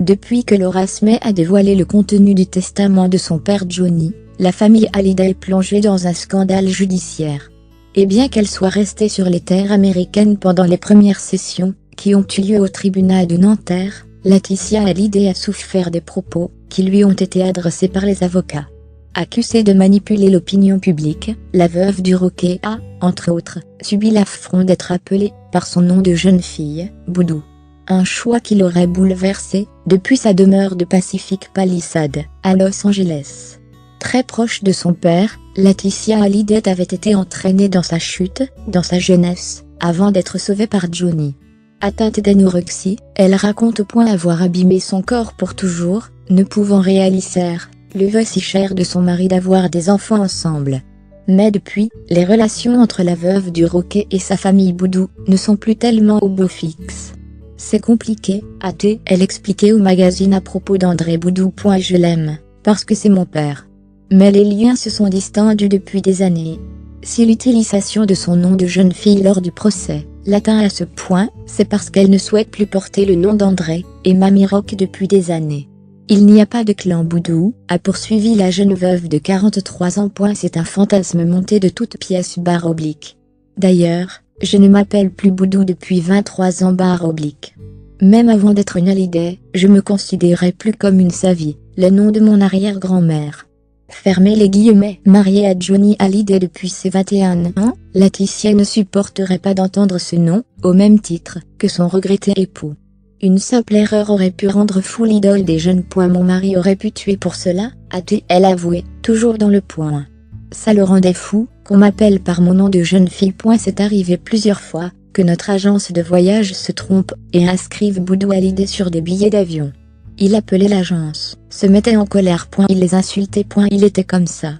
Depuis que Laura May a dévoilé le contenu du testament de son père Johnny, la famille Hallyday est plongée dans un scandale judiciaire. Et bien qu'elle soit restée sur les terres américaines pendant les premières sessions, qui ont eu lieu au tribunal de Nanterre, Laetitia Hallyday a souffert des propos qui lui ont été adressés par les avocats. Accusée de manipuler l'opinion publique, la veuve du Roquet a, entre autres, subi l'affront d'être appelée par son nom de jeune fille, Boudou. Un choix qui l'aurait bouleversée depuis sa demeure de Pacific Palisades, à Los Angeles. Très proche de son père, Laetitia Hallyday avait été entraînée dans sa chute, dans sa jeunesse, avant d'être sauvée par Johnny. Atteinte d'anorexie, elle raconte au point avoir abîmé son corps pour toujours, ne pouvant réaliser le vœu si cher de son mari d'avoir des enfants ensemble. Mais depuis, les relations entre la veuve du Roquet et sa famille Boudou ne sont plus tellement au beau fixe. C'est compliqué, a-t-elle expliqué au magazine à propos d'André Boudou. Je l'aime, parce que c'est mon père. Mais les liens se sont distendus depuis des années. Si l'utilisation de son nom de jeune fille lors du procès l'atteint à ce point, c'est parce qu'elle ne souhaite plus porter le nom d'André et Mamie Rock depuis des années. Il n'y a pas de clan Boudou, a poursuivi la jeune veuve de 43 ans. C'est un fantasme monté de toutes pièces /. D'ailleurs, je ne m'appelle plus Boudou depuis 23 ans /. Même avant d'être une Hallyday, je me considérais plus comme une Savy, le nom de mon arrière-grand-mère. Fermez les guillemets. Mariée à Johnny Hallyday depuis ses 21 ans, Laetitia ne supporterait pas d'entendre ce nom, au même titre que son regretté époux. Une simple erreur aurait pu rendre fou l'idole des jeunes. Mon mari aurait pu tuer pour cela, a-t-elle avoué, toujours dans le point. Ça le rendait fou, qu'on m'appelle par mon nom de jeune fille. C'est arrivé plusieurs fois, que notre agence de voyage se trompe, et inscrive Boudou Hallyday sur des billets d'avion. Il appelait l'agence, se mettait en colère. Il les insultait. Il était comme ça.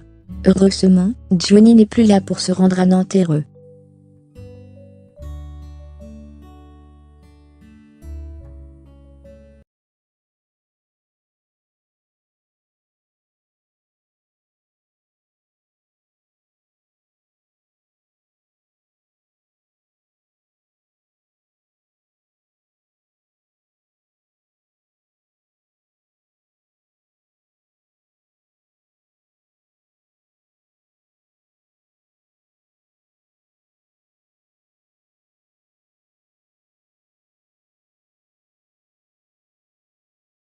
Heureusement, Johnny n'est plus là pour se rendre à Nanterre.